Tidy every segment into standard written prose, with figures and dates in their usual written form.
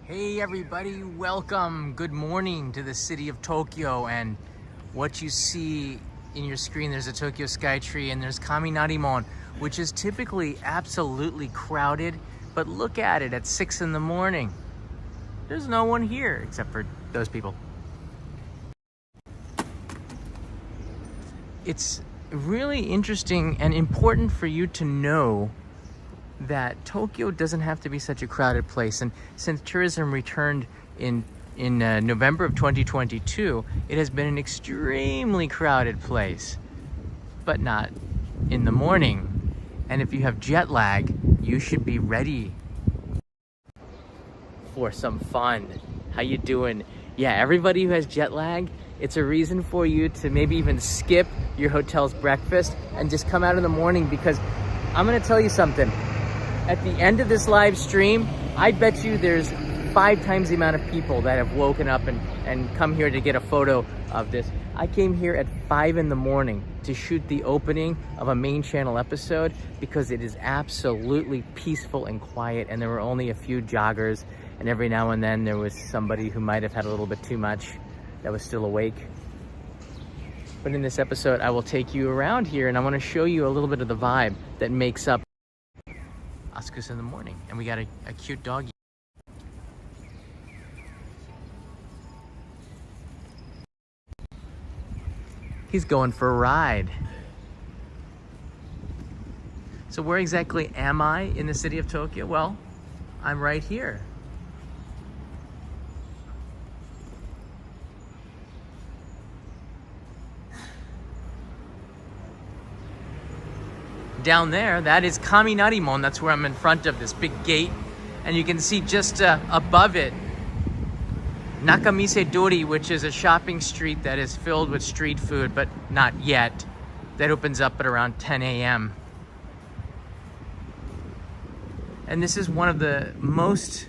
Hey everybody, welcome. Good morning to the city of Tokyo. And what you see in your screen, there's a Tokyo Skytree and there's Kaminarimon, which is typically absolutely crowded. But look at it at 6 in the morning. There's no one here except for those people. It's really interesting and important for you to know that Tokyo doesn't have to be such a crowded place. And since tourism returned in November of 2022, it has been an extremely crowded place, but not in the morning. And if you have jet lag, you should be ready for some fun. How you doing? Yeah, everybody who has jet lag, it's a reason for you to maybe even skip your hotel's breakfast and just come out in the morning, because I'm gonna tell you something. At the end of this live stream, I bet you there's 5 times the amount of people that have woken up and come here to get a photo of this. I came here at 5 in the morning to shoot the opening of a main channel episode because it is absolutely peaceful and quiet, and there were only a few joggers, and every now and then there was somebody who might have had a little bit too much that was still awake. But in this episode, I will take you around here and I want to show you a little bit of the vibe that makes up Asakusa in the morning. And we got a cute doggy. He's going for a ride. So where exactly am I in the city of Tokyo? Well, I'm right here. Down there, that is Kaminarimon. That's where I'm in front of this big gate. And you can see just above it, Nakamise Dori, which is a shopping street that is filled with street food, but not yet. That opens up at around 10 a.m. And this is one of the most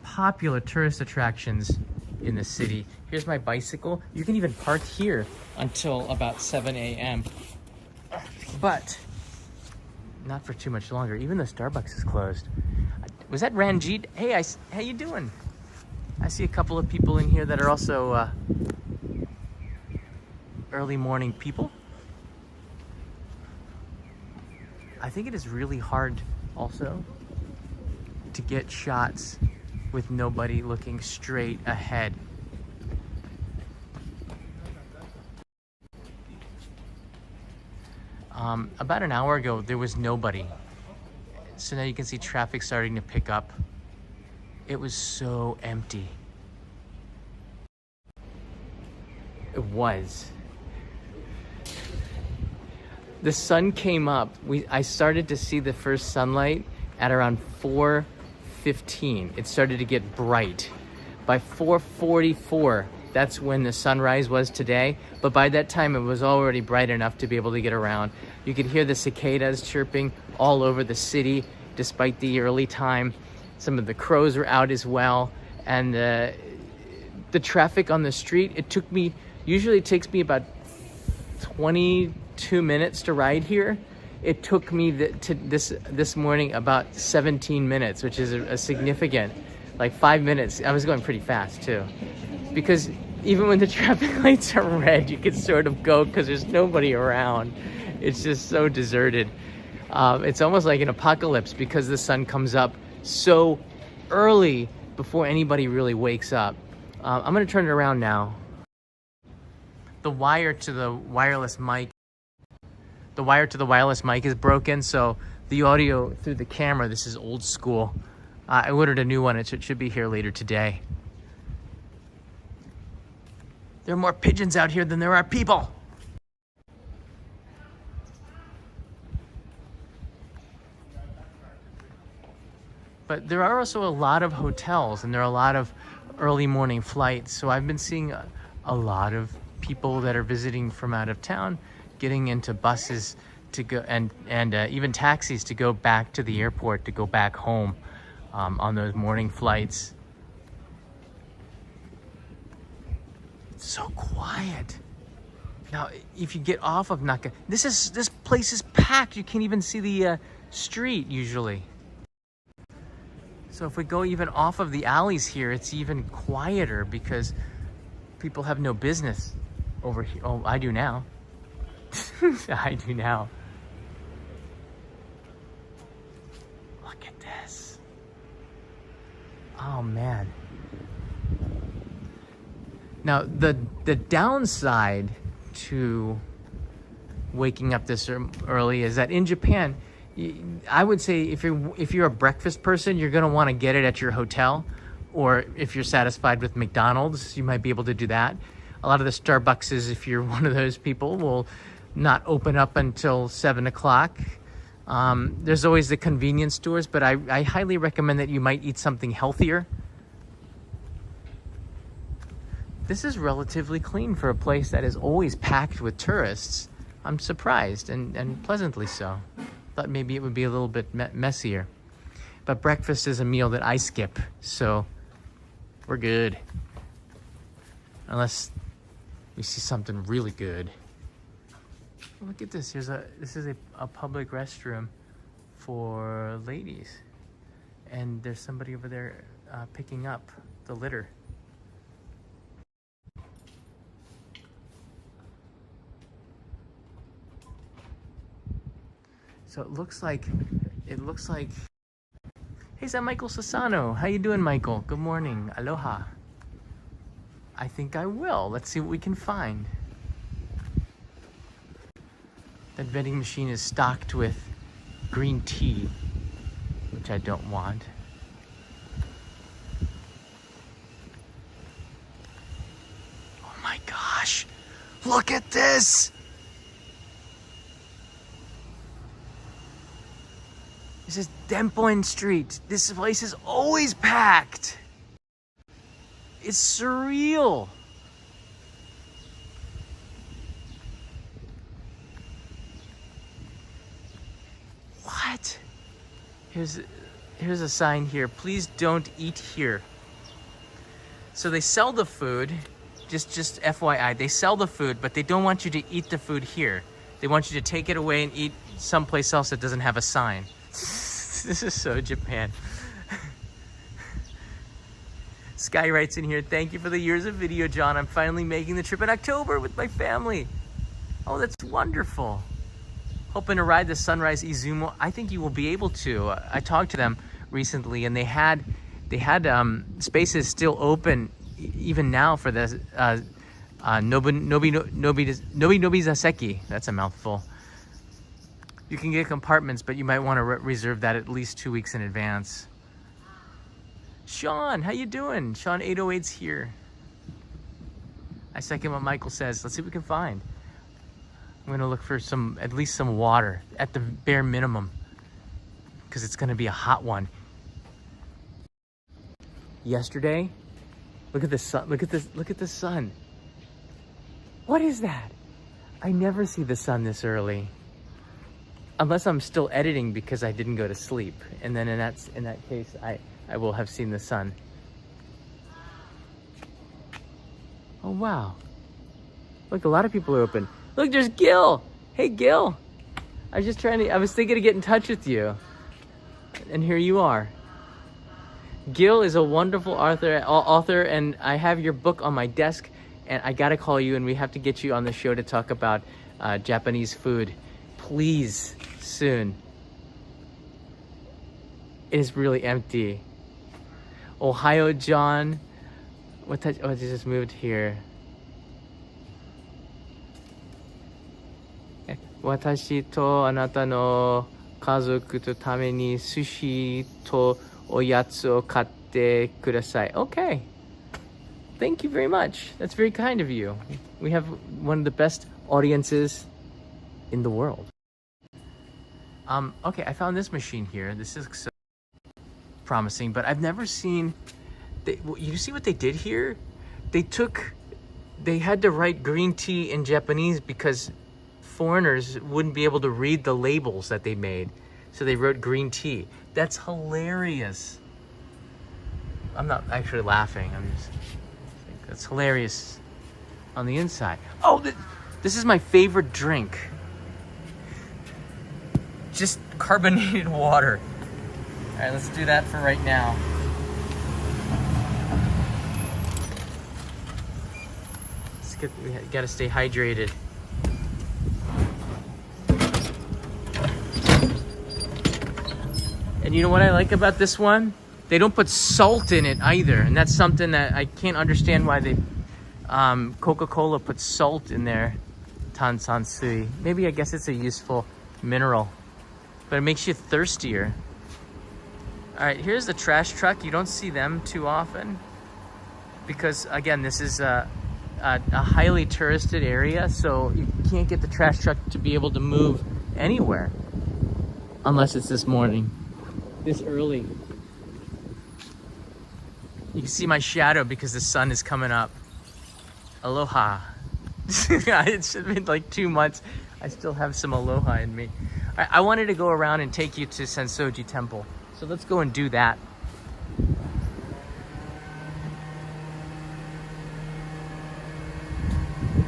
popular tourist attractions in the city. Here's my bicycle. You can even park here until about 7 a.m. But not for too much longer. Even the Starbucks is closed. Was that Ranjit? Hey, how you doing? I see a couple of people in here that are also early morning people. I think it is really hard also to get shots with nobody looking straight ahead. About an hour ago, there was nobody. So now you can see traffic starting to pick up. It was so empty. It was. The sun came up. I started to see the first sunlight at around 4:15. It started to get bright. By 4:44, that's when the sunrise was today. But by that time, it was already bright enough to be able to get around. You could hear the cicadas chirping all over the city, despite the early time. Some of the crows were out as well. And the traffic on the street, usually it takes me about 22 minutes to ride here. It took me this morning about 17 minutes, which is a significant, like 5 minutes. I was going pretty fast too. Because even when the traffic lights are red, you can sort of go because there's nobody around. It's just so deserted. It's almost like an apocalypse because the sun comes up so early before anybody really wakes up. I'm gonna turn it around now. The wire to the wireless mic is broken, so the audio through the camera, this is old school. I ordered a new one. It should be here later today. There are more pigeons out here than there are people. But there are also a lot of hotels, and there are a lot of early morning flights. So I've been seeing a lot of people that are visiting from out of town, getting into buses to go and even taxis to go back to the airport, to go back home on those morning flights. It's so quiet. Now, if you get off of this place is packed. You can't even see the street usually. So if we go even off of the alleys here, it's even quieter because people have no business over here. Oh, I do now. I do now. Look at this. Oh man. Now the downside to waking up this early is that in Japan, I would say if you're a breakfast person, you're gonna want to get it at your hotel, or if you're satisfied with McDonald's, you might be able to do that. A lot of the Starbuckses, if you're one of those people, will not open up until 7 o'clock. There's always the convenience stores, but I highly recommend that you might eat something healthier. This is relatively clean for a place that is always packed with tourists. I'm surprised, and pleasantly so. Thought maybe it would be a little bit messier. But breakfast is a meal that I skip, so we're good. Unless we see something really good. Look at this. This is a public restroom for ladies. And there's somebody over there picking up the litter. So it looks like, hey, is that Michael Sassano? How you doing, Michael? Good morning. Aloha. I think I will. Let's see what we can find. That vending machine is stocked with green tea, which I don't want. Oh my gosh. Look at this. This is Dempoin Street. This place is always packed. It's surreal. What? Here's a sign here. Please don't eat here. So they sell the food, just FYI, they sell the food, but they don't want you to eat the food here. They want you to take it away and eat someplace else that doesn't have a sign. This is so Japan. Sky writes in here, thank you for the years of video, John. I'm finally making the trip in October with my family. Oh, that's wonderful. Hoping to ride the Sunrise Izumo. I think you will be able to. I talked to them recently, and they had spaces still open even now for the Nobi Zaseki. That's a mouthful. You can get compartments, but you might want to reserve that at least 2 weeks in advance. Sean, how you doing? Sean 808's here. I second what Michael says. Let's see what we can find. I'm gonna look for at least some water at the bare minimum, because it's gonna be a hot one. Yesterday, look at the sun. Look at this. Look at the sun. What is that? I never see the sun this early. Unless I'm still editing because I didn't go to sleep. And then in that case, I will have seen the sun. Oh, wow. Look, a lot of people are open. Look, there's Gil. Hey, Gil. I was thinking to get in touch with you. And here you are. Gil is a wonderful author, and I have your book on my desk, and I gotta call you, and we have to get you on the show to talk about Japanese food. Please, soon. It is really empty. Ohio, John. I just moved here. Watashi to anata no kazoku to tame ni sushi to oyatsu o katte kudasai. Okay. Thank you very much. That's very kind of you. We have one of the best audiences in the world. Okay, I found this machine here. This is so promising, but I've never seen... You see what they did here? They had to write green tea in Japanese because foreigners wouldn't be able to read the labels that they made. So they wrote green tea. That's hilarious. I'm not actually laughing. That's hilarious on the inside. Oh, this is my favorite drink. Just carbonated water. right, let's do that for right now. We gotta stay hydrated. And you know what I like about this one? They don't put salt in it either, and that's something that I can't understand why they Coca-Cola puts salt in their Tansansui. Maybe I guess it's a useful mineral, but it makes you thirstier. All right, here's the trash truck. You don't see them too often because, again, this is a highly touristed area, so you can't get the trash truck to be able to move anywhere unless it's this morning, this early. You can see my shadow because the sun is coming up. Aloha. It's been like 2 months. I still have some aloha in me. I wanted to go around and take you to Sensoji Temple, so let's go and do that.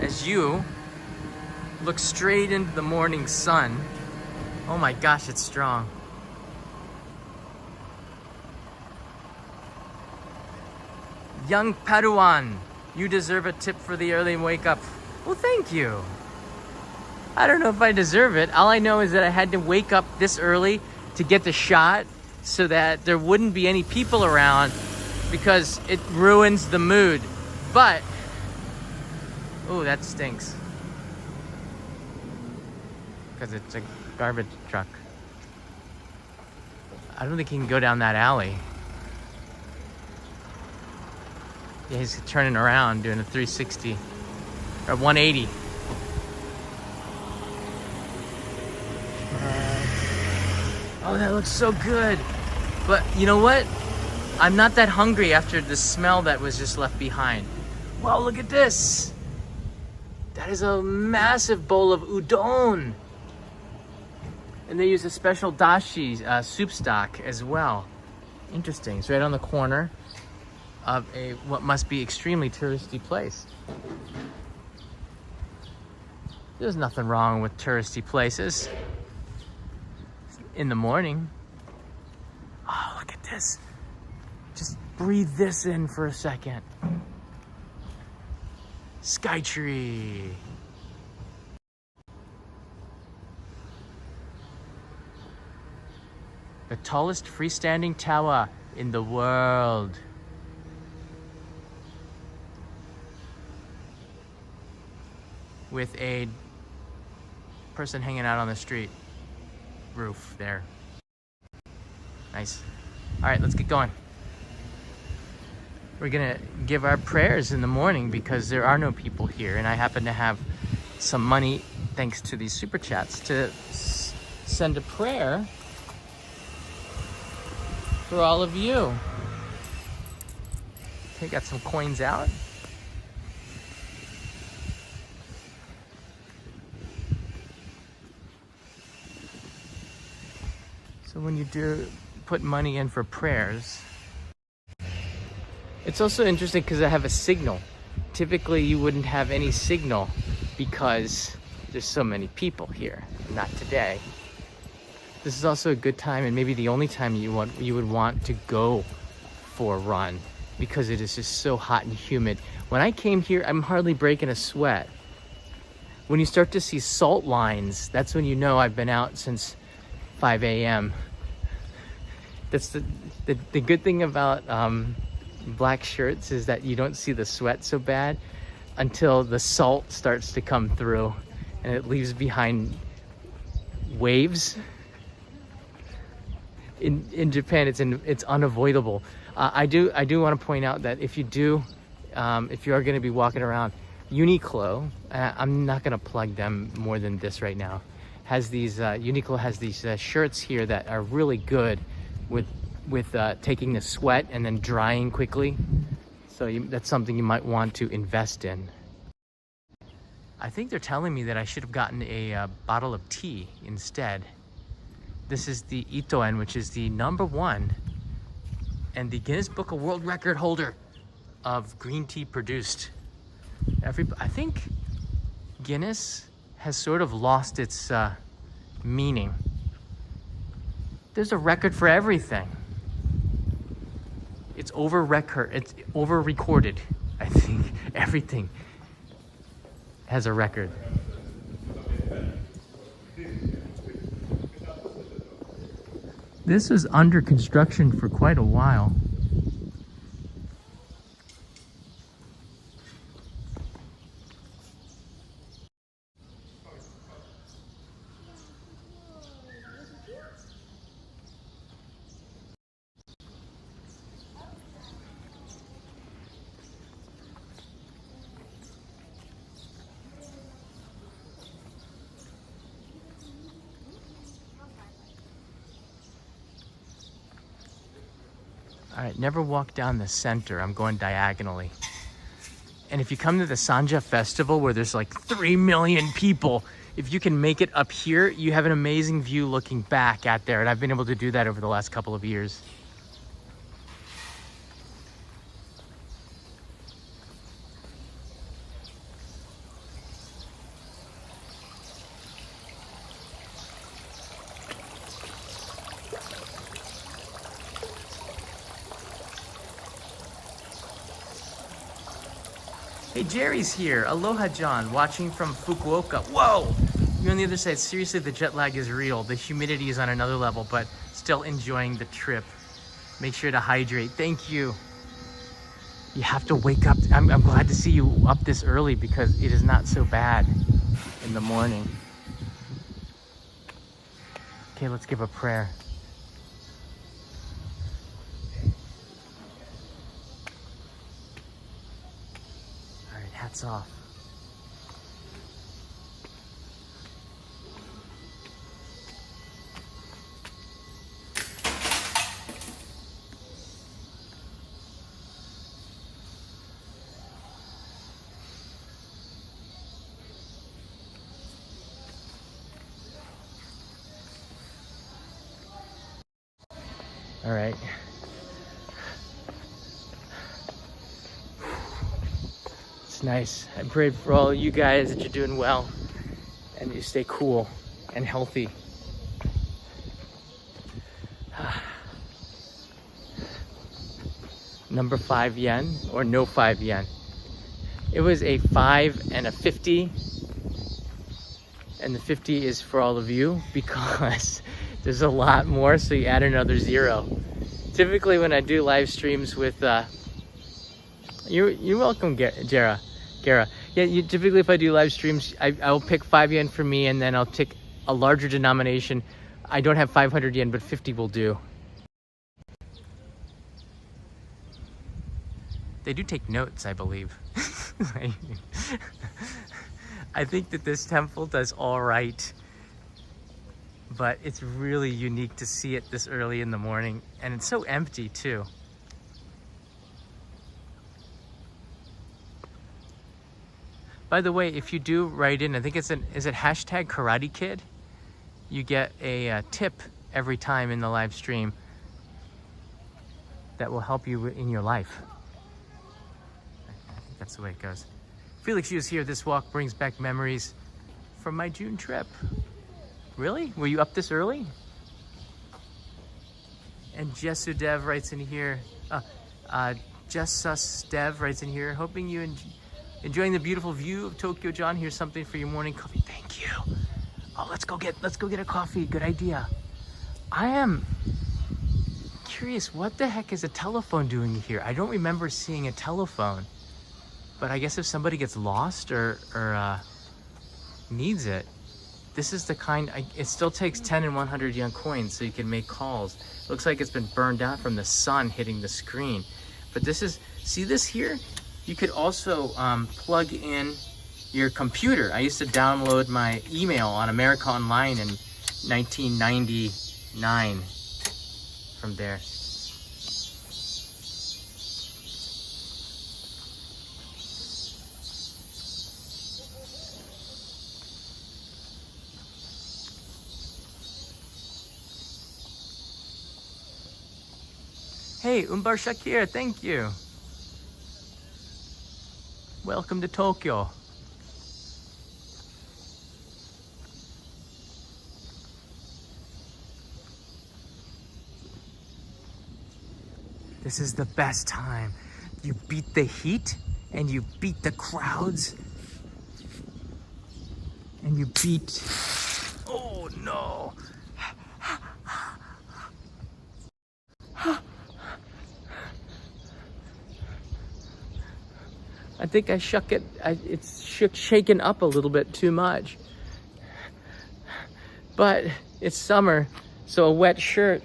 As you look straight into the morning sun. Oh my gosh, it's strong. Young Padawan, you deserve a tip for the early wake up. Well, thank you. I don't know if I deserve it. All I know is that I had to wake up this early to get the shot so that there wouldn't be any people around because it ruins the mood. But oh, that stinks. Because it's a garbage truck. I don't think he can go down that alley. Yeah, he's turning around, doing a 360. Or 180. Oh, that looks so good. But you know what? I'm not that hungry after the smell that was just left behind. Wow, look at this. That is a massive bowl of udon. And they use a special dashi soup stock as well. Interesting. It's right on the corner of what must be extremely touristy place. There's nothing wrong with touristy places in the morning. Oh, look at this. Just breathe this in for a second. Skytree. The tallest freestanding tower in the world. With a person hanging out on the street roof there. Nice. All right, let's get going. We're gonna give our prayers in the morning because there are no people here, and I happen to have some money, thanks to these super chats, to send a prayer for all of you. Okay, got some coins out. So when you do put money in for prayers, it's also interesting because I have a signal. Typically you wouldn't have any signal because there's so many people here. Not today. This is also a good time, and maybe the only time you would want to go for a run because it is just so hot and humid. When I came here, I'm hardly breaking a sweat. When you start to see salt lines, that's when you know I've been out since 5 a.m. That's the good thing about black shirts is that you don't see the sweat so bad until the salt starts to come through and it leaves behind waves. In Japan, it's unavoidable. I do want to point out that if you are going to be walking around, Uniqlo, I'm not going to plug them more than this right now, has these Uniqlo has these shirts here that are really good with taking the sweat and then drying quickly. So that's something you might want to invest in. I think they're telling me that I should have gotten a bottle of tea instead. This is the Itoen, which is the #1 and the Guinness Book of World Record holder of green tea produced. I think Guinness has sort of lost its meaning. There's a record for everything. It's over recorded. I think everything has a record. This was under construction for quite a while. All right, never walk down the center. I'm going diagonally. And if you come to the Sanja festival where there's like 3 million people, if you can make it up here, you have an amazing view looking back at there. And I've been able to do that over the last couple of years. Hey, Jerry's here. Aloha, John, watching from Fukuoka. Whoa! You're on the other side. Seriously, the jet lag is real. The humidity is on another level, but still enjoying the trip. Make sure to hydrate. Thank you. You have to wake up. I'm glad to see you up this early because it is not so bad in the morning. Okay, let's give a prayer. Hats off. All right. Nice. I pray for all of you guys that you're doing well and you stay cool and healthy. Number 5 yen or no 5 yen. It was a 5 and a 50. And the 50 is for all of you because there's a lot more, so you add another 0. Typically when I do live streams with you're welcome, Gara. Yeah, typically if I do live streams, I'll pick 5 yen for me and then I'll pick a larger denomination. I don't have 500 yen, but 50 will do. They do take notes, I believe. I think that this temple does all right, but it's really unique to see it this early in the morning, and it's so empty too. By the way, if you do write in, I think is it hashtag Karate Kid? You get a tip every time in the live stream that will help you in your life. I think that's the way it goes. Felix Yu is here. This walk brings back memories from my June trip. Really? Were you up this early? And Jesudev writes in here. Jesusdev writes in here. Hoping you enjoying the beautiful view of Tokyo, John. Here's something for your morning coffee. Thank you. Oh, let's go get a coffee. Good idea. I am curious, what the heck is a telephone doing here? I don't remember seeing a telephone, but I guess if somebody gets lost or needs it, this is the kind. It still takes 10 and 100 yen coins, so you can make calls. Looks like it's been burned out from the sun hitting the screen, but this is. See this here? You could also plug in your computer. I used to download my email on America Online in 1999 from there. Hey, Umbar Shakir, thank you. Welcome to Tokyo. This is the best time. You beat the heat and you beat the crowds and you beat, oh no. I think I shook it, it's shaken up a little bit too much. But it's summer, so a wet shirt,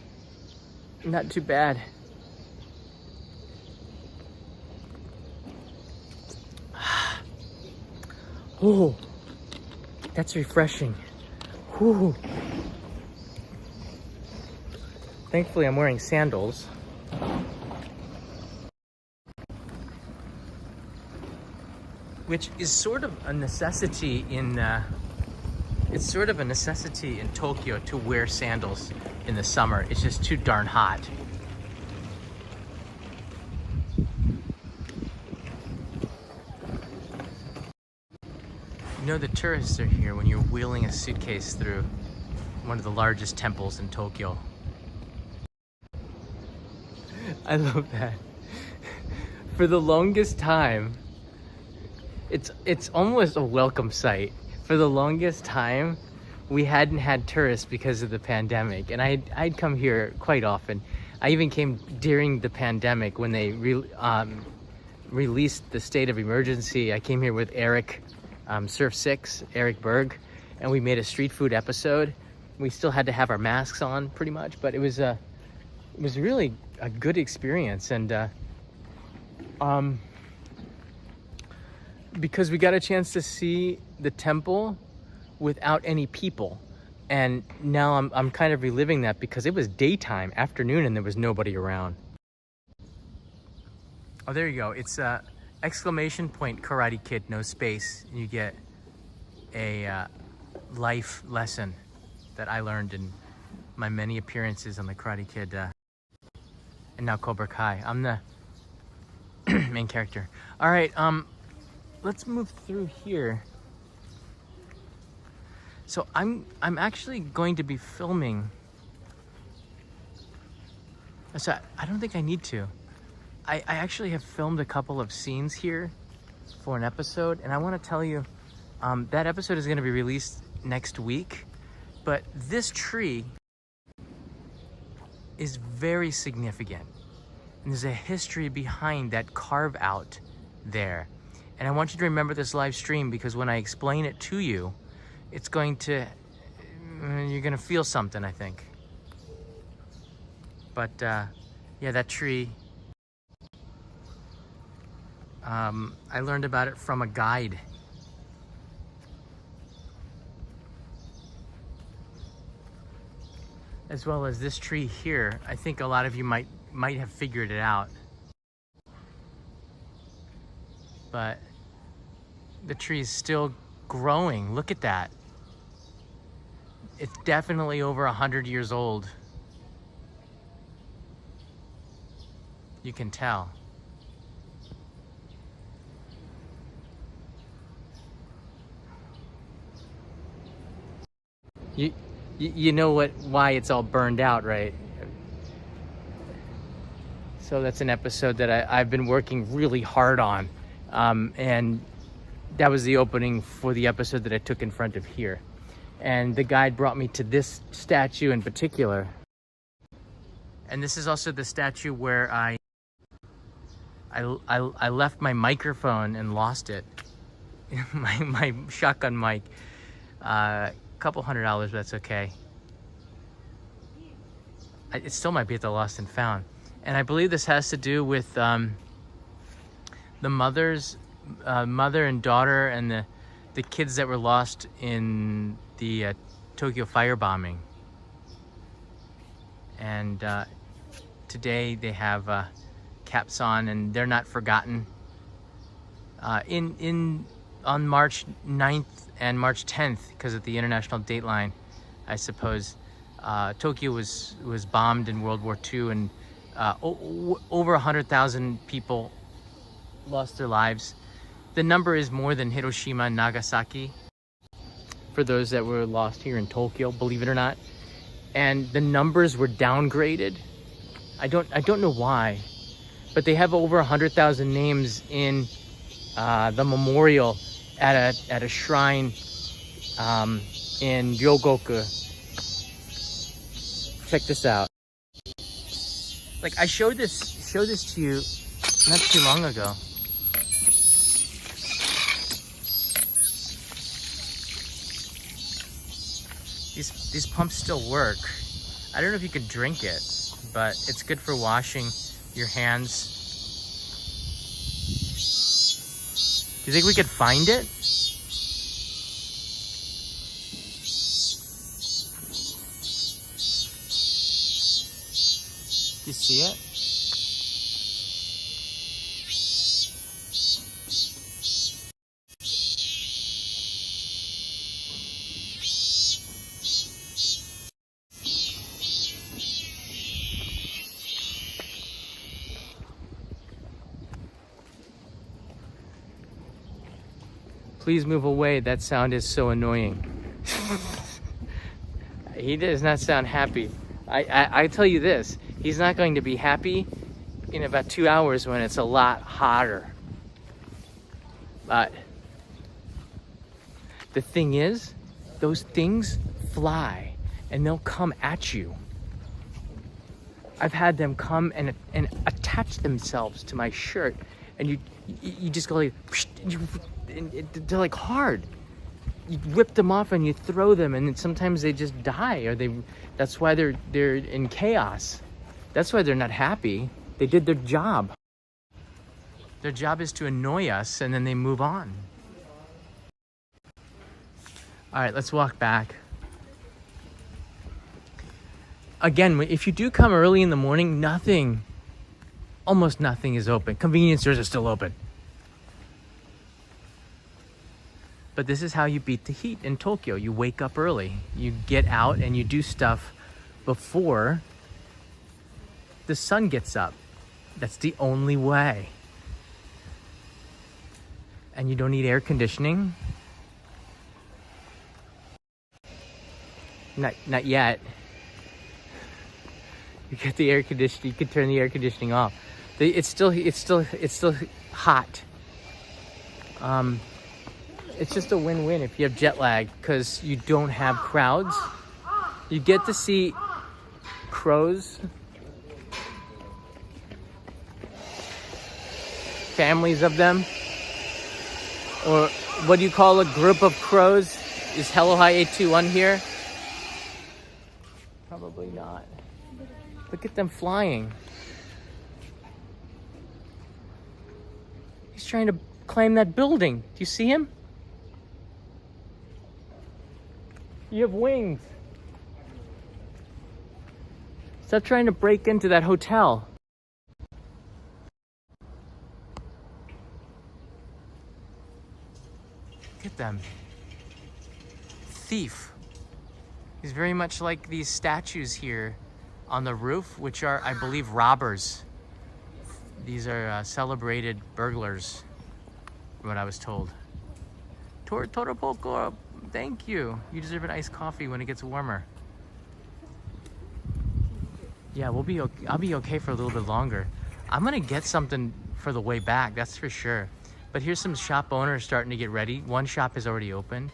not too bad. Oh, that's refreshing. Whew. Thankfully, I'm wearing sandals. Which is sort of a necessity in, it's sort of a necessity in Tokyo to wear sandals in the summer. It's just too darn hot. You know the tourists are here when you're wheeling a suitcase through one of the largest temples in Tokyo. I love that. For the longest time, it's almost a welcome sight. For the longest time, we hadn't had tourists because of the pandemic, and I'd come here quite often. I even came during the pandemic when they released the state of emergency. I came here with Eric, Surf 6, Eric Berg, and we made a street food episode. We still had to have our masks on pretty much, but it was really a good experience. And because we got a chance to see the temple without any people. And now I'm kind of reliving that because it was daytime, afternoon, and there was nobody around. Oh, there you go. It's exclamation point Karate Kid, no space. You get a life lesson that I learned in my many appearances on the Karate Kid and now Cobra Kai. I'm the main character. All right, let's move through here. So I'm actually going to be filming. So I don't think I need to. I actually have filmed a couple of scenes here for an episode, and I want to tell you that episode is going to be released next week. But this tree is very significant, and there's a history behind that carve out there. And I want you to remember this live stream because when I explain it to you, it's going to, you're going to feel something, I think. But yeah, that tree, I learned about it from a guide. As well as this tree here. I think a lot of you might have figured it out. But the tree is still growing. Look at that. It's definitely over 100 years old. You can tell. You know why it's all burned out, right? So that's an episode that I've been working really hard on. And that was the opening for the episode that I took in front of here. And the guide brought me to this statue in particular. And this is also the statue where I left my microphone and lost it. my shotgun mic. Couple $100, but that's okay. It still might be at the Lost and Found. And I believe this has to do with the mother and daughter and the kids that were lost in the Tokyo firebombing. And today they have caps on, and they're not forgotten. On March 9th and March 10th, because of the international dateline, I suppose, Tokyo was bombed in World War II, and over 100,000 people lost their lives. The number is more than Hiroshima and Nagasaki, for those that were lost here in Tokyo, believe it or not. And the numbers were downgraded. I don't know why. but they have over 100,000 names in the memorial at a shrine in Ryogoku. Check this out. Like, I showed this to you not too long ago. These pumps still work. I don't know if you could drink it, but it's good for washing your hands. Do you think we could find it? Do you see it? Please move away. That sound is so annoying. He does not sound happy. I tell you this, he's not going to be happy in about 2 hours when it's a lot hotter. But the thing is, those things fly and they'll come at you. I've had them come and attach themselves to my shirt, and you just go like, and they're like hard. You whip them off and you throw them, and then sometimes they just die, or that's why they're in chaos. That's why they're not happy. They did their job. Their job is to annoy us, and then they move on. All right, let's walk back. Again, if you do come early in the morning, almost nothing is open. Convenience stores are still open. But this is how you beat the heat in Tokyo. You wake up early. You get out and you do stuff before the sun gets up. That's the only way. And you don't need air conditioning. Not yet. You get the air conditioning. You can turn the air conditioning off. It's still hot. It's just a win-win if you have jet lag, because you don't have crowds. You get to see crows, families of them, or what do you call a group of crows? Is Hello High 821 here? Probably not. Look at them flying. He's trying to climb that building. Do you see him? You have wings. Stop trying to break into that hotel. Look at them. Thief. He's very much like these statues here on the roof, which are, I believe, robbers. These are celebrated burglars, from what I was told. Toropoko, thank you. You deserve an iced coffee when it gets warmer. Yeah, I'll be okay for a little bit longer. I'm gonna get something for the way back, that's for sure. But here's some shop owners starting to get ready. One shop is already open.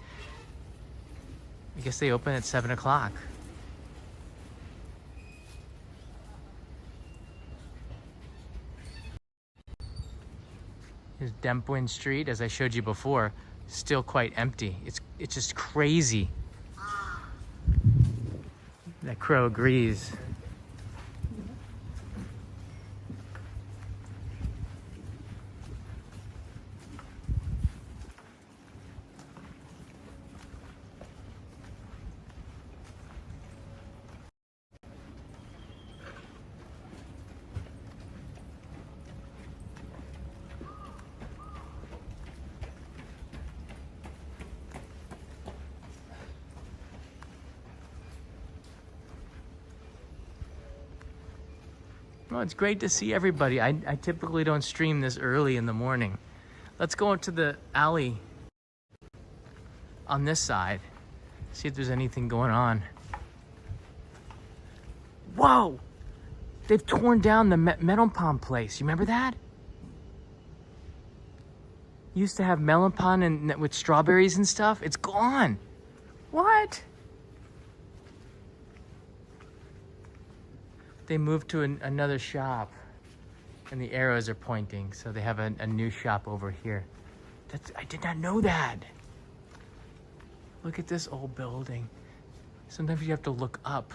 I guess they open at 7 o'clock. Here's Dempwin Street, as I showed you before, still quite empty. It's just crazy. That crow agrees. Well, it's great to see everybody. I typically don't stream this early in the morning. Let's go into the alley on this side, see if there's anything going on. Whoa! They've torn down the melon palm place. You remember that? Used to have melon palm and with strawberries and stuff. It's gone. What? They moved to another shop, and the arrows are pointing, so they have a new shop over here. I did not know that. Look at this old building. Sometimes you have to look up.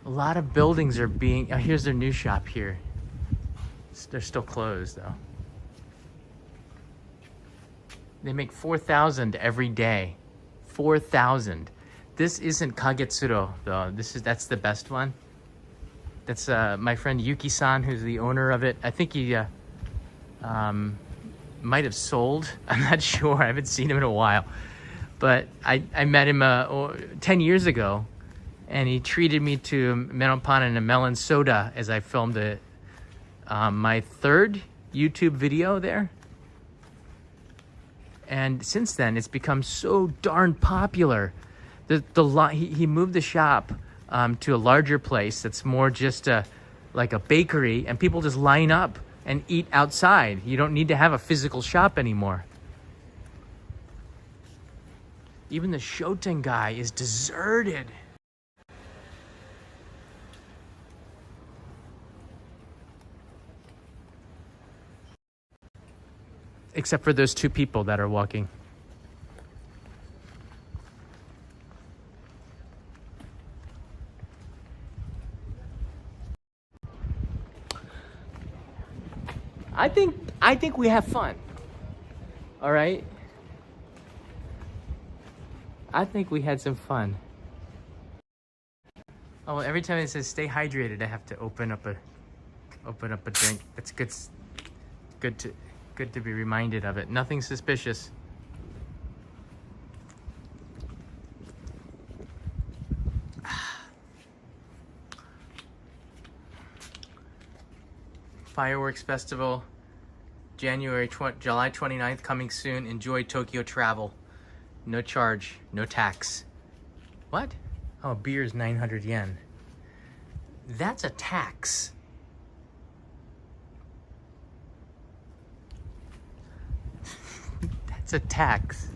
A lot of buildings are being, oh, here's their new shop here. They're still closed though. They make 4,000 every day. 4,000. This isn't Kagetsuro though. That's the best one. That's my friend Yuki-san, who's the owner of it. I think he might have sold. I'm not sure. I haven't seen him in a while. But I met him 10 years ago, and he treated me to melon pan and a melon soda as I filmed my third YouTube video there. And since then, it's become so darn popular. He moved the shop to a larger place that's more just like a bakery, and people just line up and eat outside. You don't need to have a physical shop anymore. Even the Shoten guy is deserted. Except for those two people that are walking. I think we have fun. All right? I think we had some fun. Oh, well, every time it says stay hydrated, I have to open up a drink. It's good to be reminded of it. Nothing suspicious. Fireworks Festival, July 29th, coming soon. Enjoy Tokyo travel. No charge, no tax. What? Oh, beer is 900 yen. That's a tax. That's a tax.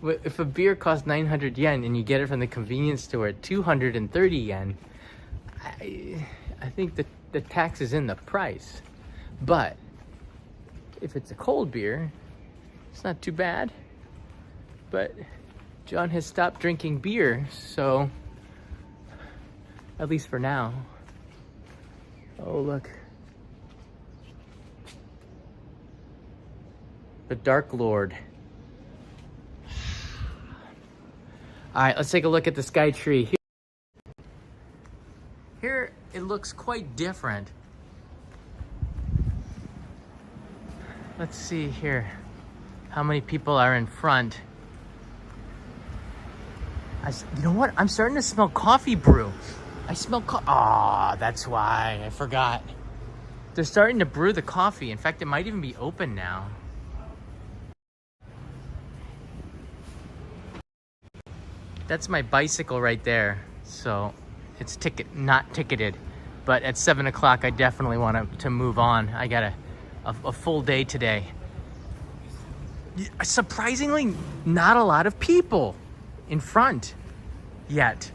If a beer costs 900 yen and you get it from the convenience store at 230 yen, I think the tax is in the price. But if it's a cold beer, it's not too bad. But John has stopped drinking beer, so at least for now. Oh, look. The Dark Lord. All right, let's take a look at the sky tree. Here it looks quite different. Let's see here how many people are in front. You know what? I'm starting to smell coffee brew. I smell oh, that's why. I forgot. They're starting to brew the coffee. In fact, it might even be open now. That's my bicycle right there. So it's not ticketed. But at 7 o'clock, I definitely want to move on. I got a full day today. Surprisingly, not a lot of people in front yet.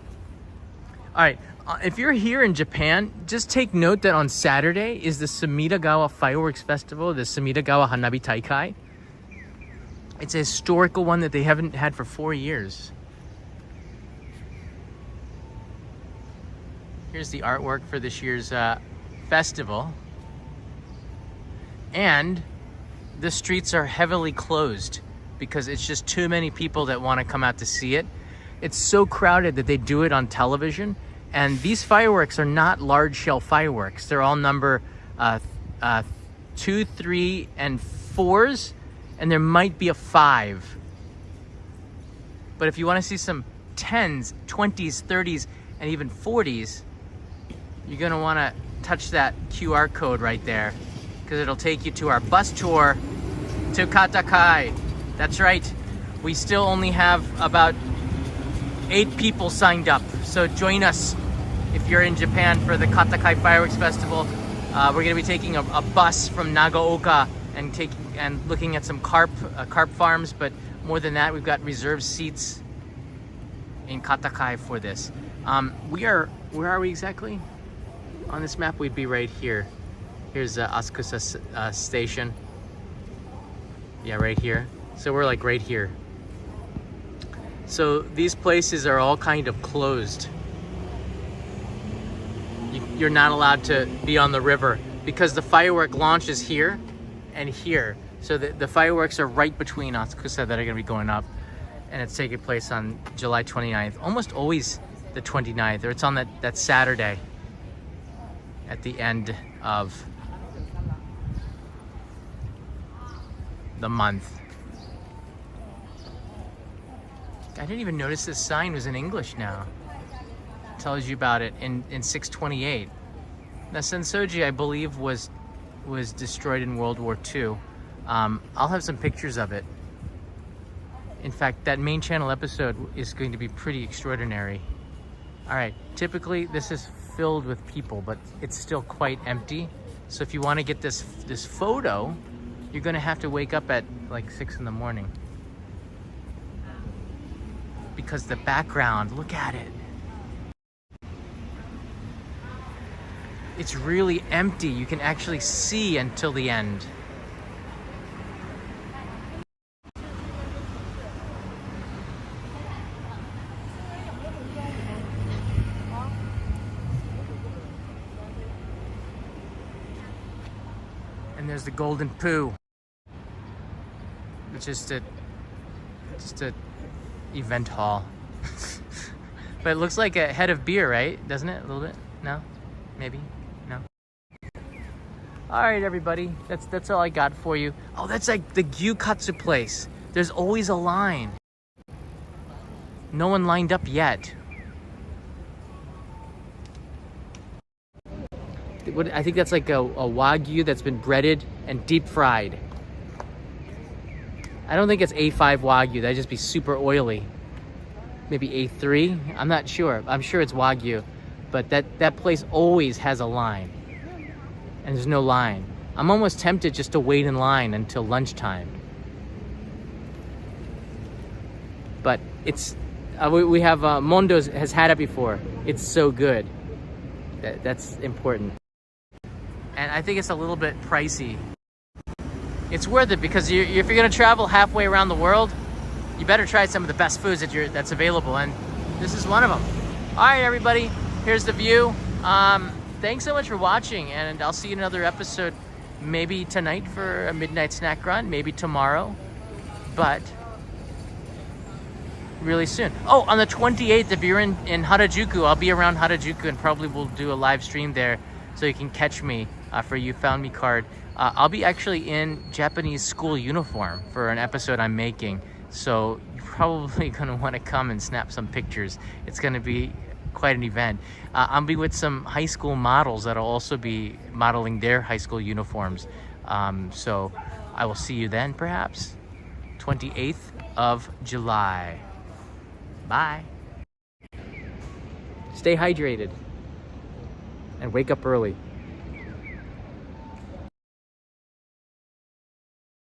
All right, if you're here in Japan, just take note that on Saturday is the Sumidagawa Fireworks Festival, the Sumidagawa Hanabi Taikai. It's a historical one that they haven't had for 4 years. Here's the artwork for this year's festival. And the streets are heavily closed because it's just too many people that want to come out to see it. It's so crowded that they do it on television. And these fireworks are not large shell fireworks. They're all number 2, 3, and 4s. And there might be a 5. But if you want to see some 10s, 20s, 30s, and even 40s, you're going to want to touch that QR code right there, because it'll take you to our bus tour to Katakai. That's right. We still only have about 8 people signed up. So join us if you're in Japan for the Katakai Fireworks Festival. We're going to be taking a bus from Nagaoka and looking at some carp farms. But more than that, we've got reserved seats in Katakai for this. Where are we exactly? On this map, we'd be right here. Here's Asakusa station. Yeah, right here. So we're like right here. So these places are all kind of closed. You're not allowed to be on the river because the firework launch is here and here. So the fireworks are right between Asakusa that are going to be going up, and it's taking place on July 29th. Almost always the 29th, or it's on that Saturday at the end of the month. I didn't even notice this sign was in English now. It tells you about it in 628. Now Sensoji, I believe, was destroyed in World War II. I'll have some pictures of it. In fact, that main channel episode is going to be pretty extraordinary. All right, typically this is filled with people, but it's still quite empty. So if you want to get this photo, you're gonna have to wake up at like 6 in the morning. Because the background, look at it. It's really empty. You can actually see until the end. And there's the Golden Poo, which is just a event hall. But it looks like a head of beer, right? Doesn't it? A little bit? No? Maybe? No? All right, everybody. That's all I got for you. Oh, that's like the gyukatsu place. There's always a line. No one lined up yet. I think that's like a wagyu that's been breaded and deep fried. I don't think it's A5 wagyu. That'd just be super oily. Maybe A3. I'm not sure. I'm sure it's wagyu, but that place always has a line, and there's no line. I'm almost tempted just to wait in line until lunchtime. But it's we have Mondo has had it before. It's so good. That's important. And I think it's a little bit pricey. It's worth it because if you're gonna travel halfway around the world, you better try some of the best foods that's available, and this is one of them. All right, everybody, here's the view. Thanks so much for watching, and I'll see you in another episode, maybe tonight for a midnight snack run, maybe tomorrow, but really soon. Oh, on the 28th, if you're in Harajuku, I'll be around Harajuku, and probably we'll do a live stream there so you can catch me for You Found Me card. I'll be actually in Japanese school uniform for an episode I'm making, so you're probably gonna want to come and snap some pictures. It's gonna be quite an event. I'll be with some high school models that'll also be modeling their high school uniforms. So I will see you then, perhaps. 28th of July. Bye. Stay hydrated and wake up early.